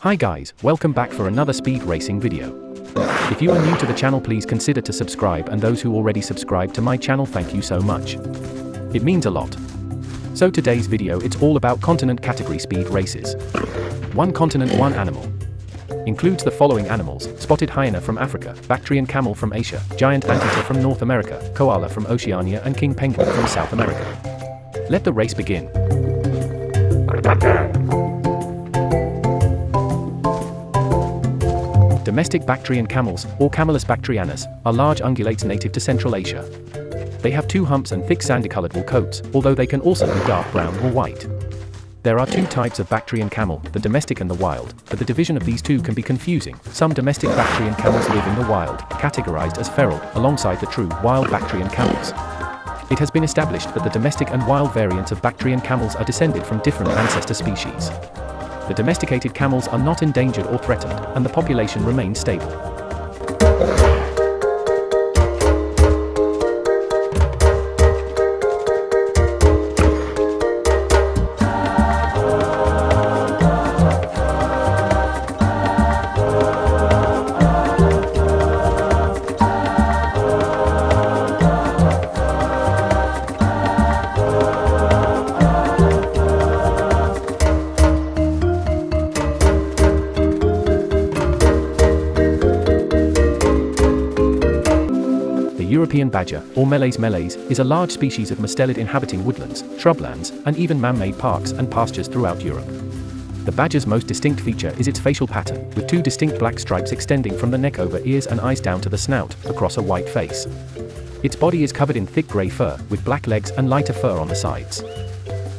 Hi guys, welcome back for another speed racing video. If you are new to the channel, please consider to subscribe, and those who already subscribed to my channel, thank you so much. It means a lot. So today's video, it's all about continent category speed races. One continent, one animal. Includes the following animals: spotted hyena from Africa, bactrian camel from Asia, giant anteater from North America, koala from Oceania, and king penguin from South America. Let the race begin. Domestic bactrian camels, or Camelus bactrianus, are large ungulates native to Central Asia. They have two humps and thick sandy-colored wool coats, although they can also be dark brown or white. There are two types of bactrian camel, the domestic and the wild, but the division of these two can be confusing. Some domestic bactrian camels live in the wild, categorized as feral, alongside the true, wild bactrian camels. It has been established that the domestic and wild variants of bactrian camels are descended from different ancestor species. The domesticated camels are not endangered or threatened, and the population remains stable. European badger, or Meles meles, is a large species of mustelid inhabiting woodlands, shrublands, and even man-made parks and pastures throughout Europe. The badger's most distinct feature is its facial pattern, with two distinct black stripes extending from the neck over ears and eyes down to the snout, across a white face. Its body is covered in thick grey fur, with black legs and lighter fur on the sides.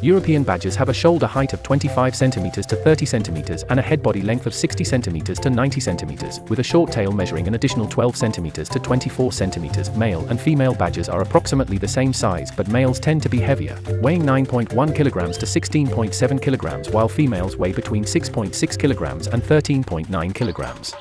European badgers have a shoulder height of 25 cm to 30 cm and a head body length of 60 cm to 90 cm, with a short tail measuring an additional 12 cm to 24 cm. Male and female badgers are approximately the same size, but males tend to be heavier, weighing 9.1 kg to 16.7 kg, while females weigh between 6.6 kg and 13.9 kg.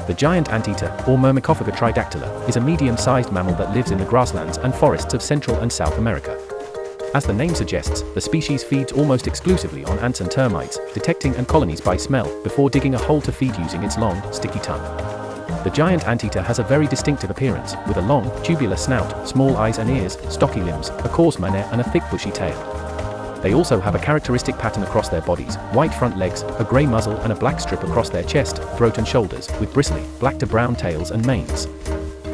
The giant anteater, or Myrmecophaga tridactyla, is a medium-sized mammal that lives in the grasslands and forests of Central and South America. As the name suggests, the species feeds almost exclusively on ants and termites, detecting ant colonies by smell, before digging a hole to feed using its long, sticky tongue. The giant anteater has a very distinctive appearance, with a long, tubular snout, small eyes and ears, stocky limbs, a coarse mane, and a thick bushy tail. They also have a characteristic pattern across their bodies: white front legs, a grey muzzle, and a black strip across their chest, throat and shoulders, with bristly, black to brown tails and manes.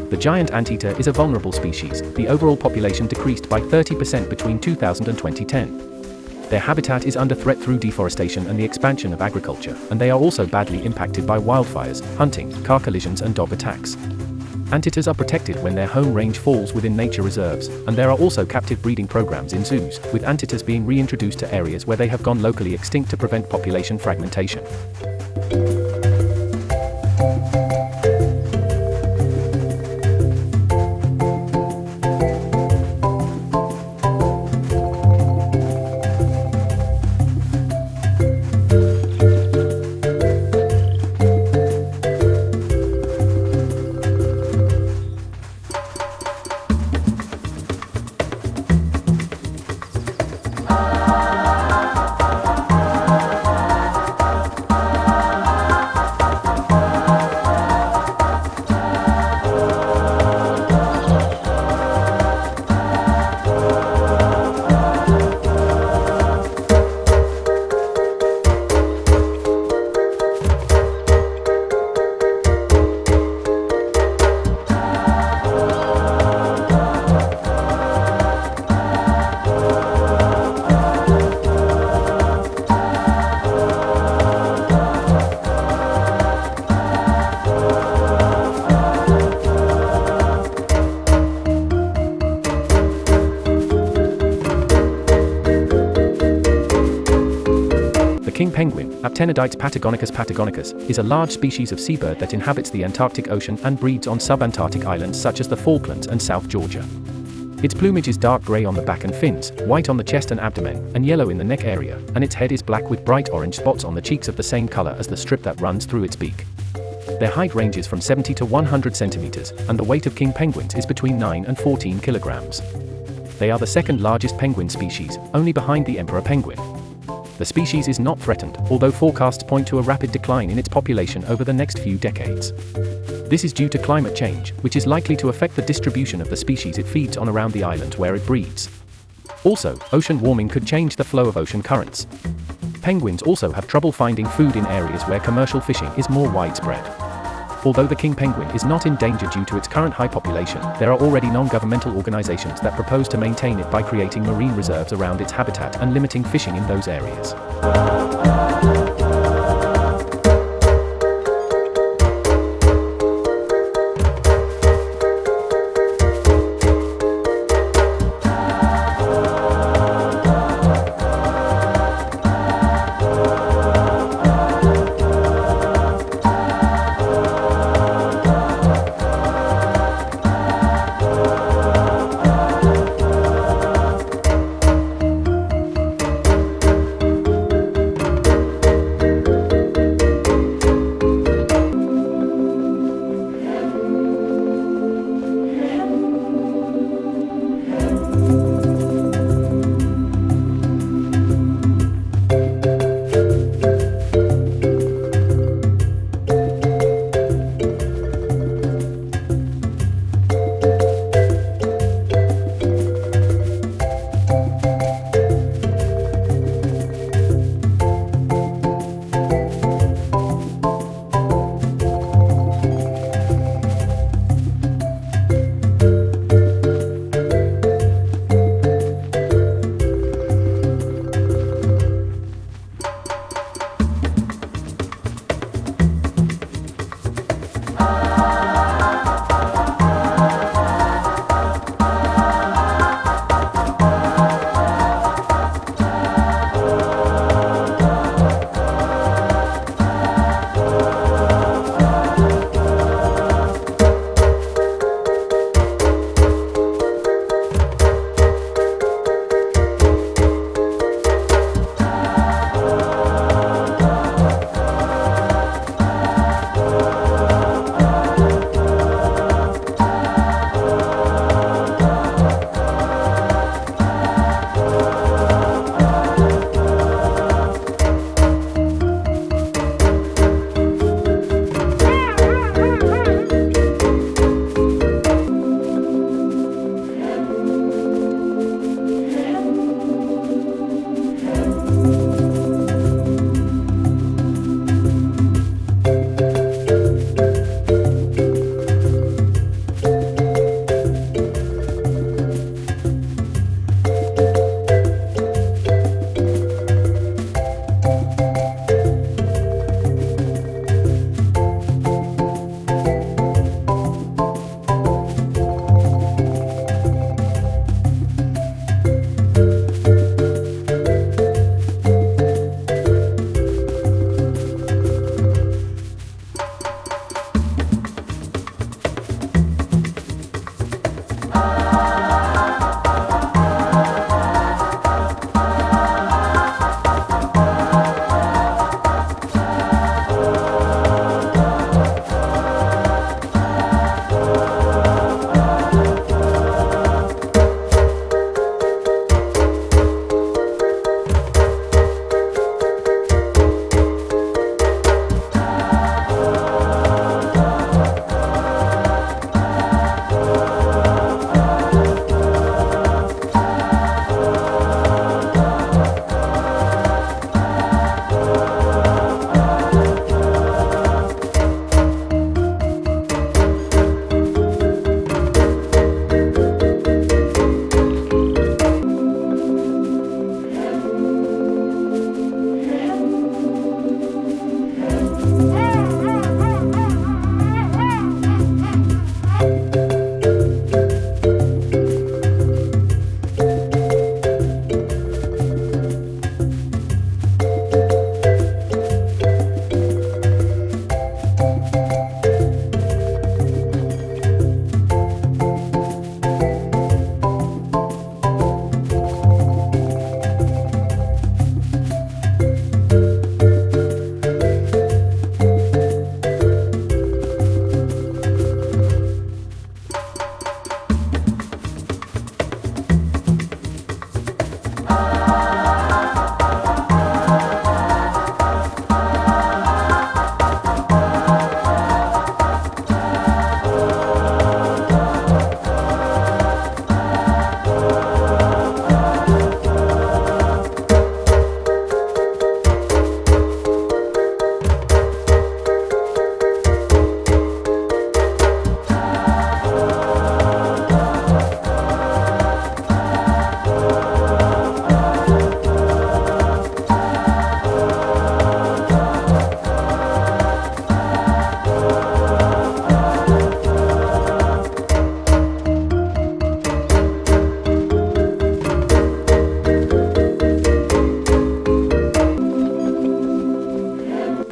The giant anteater is a vulnerable species. The overall population decreased by 30% between 2000 and 2010. Their habitat is under threat through deforestation and the expansion of agriculture, and they are also badly impacted by wildfires, hunting, car collisions and dog attacks. Anteaters are protected when their home range falls within nature reserves, and there are also captive breeding programs in zoos, with anteaters being reintroduced to areas where they have gone locally extinct to prevent population fragmentation. king penguin, Aptenodytes patagonicus, is a large species of seabird that inhabits the Antarctic Ocean and breeds on subantarctic islands such as the Falklands and South Georgia. Its plumage is dark gray on the back and fins, white on the chest and abdomen, and yellow in the neck area, and its head is black with bright orange spots on the cheeks of the same color as the strip that runs through its beak. Their height ranges from 70 to 100 centimeters, and the weight of king penguins is between 9 and 14 kilograms. They are the second largest penguin species, only behind the emperor penguin. The species is not threatened, although forecasts point to a rapid decline in its population over the next few decades. This is due to climate change, which is likely to affect the distribution of the species it feeds on around the island where it breeds. Also, ocean warming could change the flow of ocean currents. Penguins also have trouble finding food in areas where commercial fishing is more widespread. Although the king penguin is not endangered due to its current high population, there are already non-governmental organizations that propose to maintain it by creating marine reserves around its habitat and limiting fishing in those areas.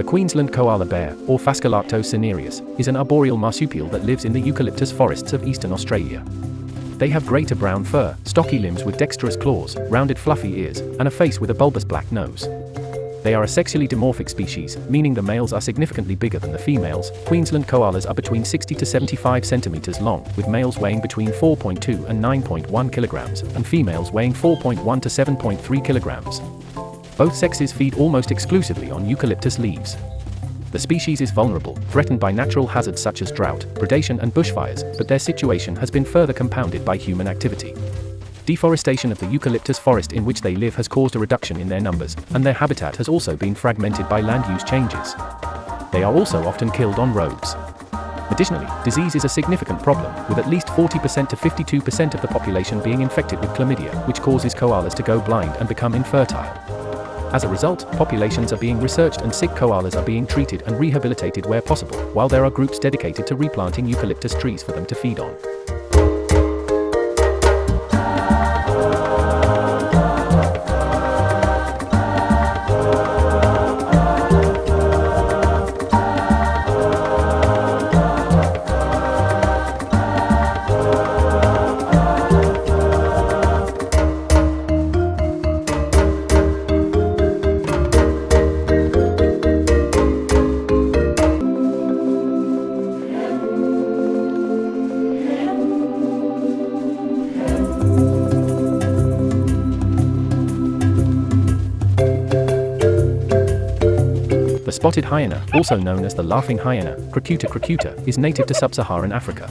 The Queensland koala bear, or Phascolarctos cinereus, is an arboreal marsupial that lives in the eucalyptus forests of eastern Australia. They have grey to brown fur, stocky limbs with dexterous claws, rounded fluffy ears, and a face with a bulbous black nose. They are a sexually dimorphic species, meaning the males are significantly bigger than the females. Queensland koalas are between 60 to 75 centimeters long, with males weighing between 4.2 and 9.1 kilograms, and females weighing 4.1 to 7.3 kilograms. Both sexes feed almost exclusively on eucalyptus leaves. The species is vulnerable, threatened by natural hazards such as drought, predation and bushfires, but their situation has been further compounded by human activity. Deforestation of the eucalyptus forest in which they live has caused a reduction in their numbers, and their habitat has also been fragmented by land use changes. They are also often killed on roads. Additionally, disease is a significant problem, with at least 40% to 52% of the population being infected with chlamydia, which causes koalas to go blind and become infertile. As a result, populations are being researched and sick koalas are being treated and rehabilitated where possible, while there are groups dedicated to replanting eucalyptus trees for them to feed on. The spotted hyena, also known as the laughing hyena, Crocuta crocuta, is native to sub-Saharan Africa.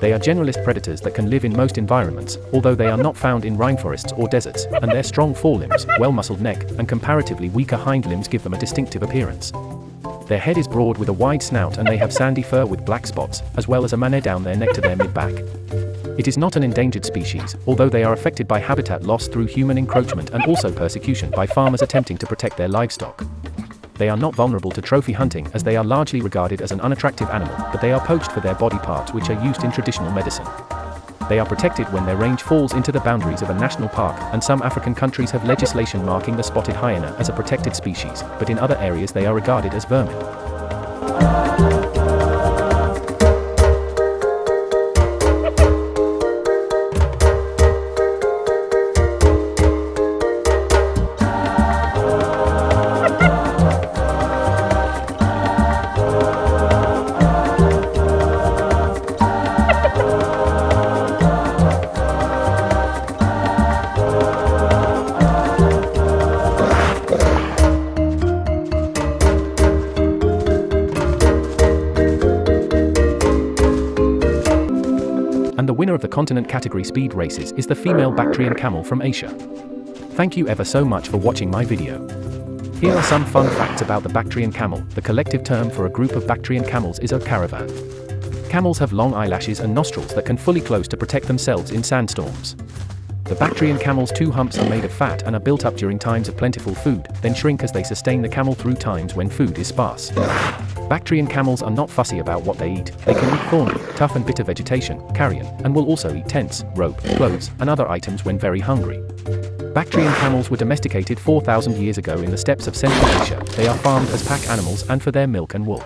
They are generalist predators that can live in most environments, although they are not found in rainforests or deserts, and their strong forelimbs, well-muscled neck, and comparatively weaker hind limbs give them a distinctive appearance. Their head is broad with a wide snout and they have sandy fur with black spots, as well as a mane down their neck to their mid-back. It is not an endangered species, although they are affected by habitat loss through human encroachment and also persecution by farmers attempting to protect their livestock. They are not vulnerable to trophy hunting as they are largely regarded as an unattractive animal, but they are poached for their body parts which are used in traditional medicine. They are protected when their range falls into the boundaries of a national park, and some African countries have legislation marking the spotted hyena as a protected species, but in other areas they are regarded as vermin. And the winner of the continent category speed races is the female bactrian camel from Asia. Thank you ever so much for watching my video. Here are some fun facts about the bactrian camel. The collective term for a group of bactrian camels is a caravan. Camels have long eyelashes and nostrils that can fully close to protect themselves in sandstorms. The bactrian camel's two humps are made of fat and are built up during times of plentiful food, then shrink as they sustain the camel through times when food is sparse. Bactrian camels are not fussy about what they eat. They can eat thorny, tough and bitter vegetation, carrion, and will also eat tents, rope, clothes, and other items when very hungry. Bactrian camels were domesticated 4,000 years ago in the steppes of Central Asia. They are farmed as pack animals and for their milk and wool.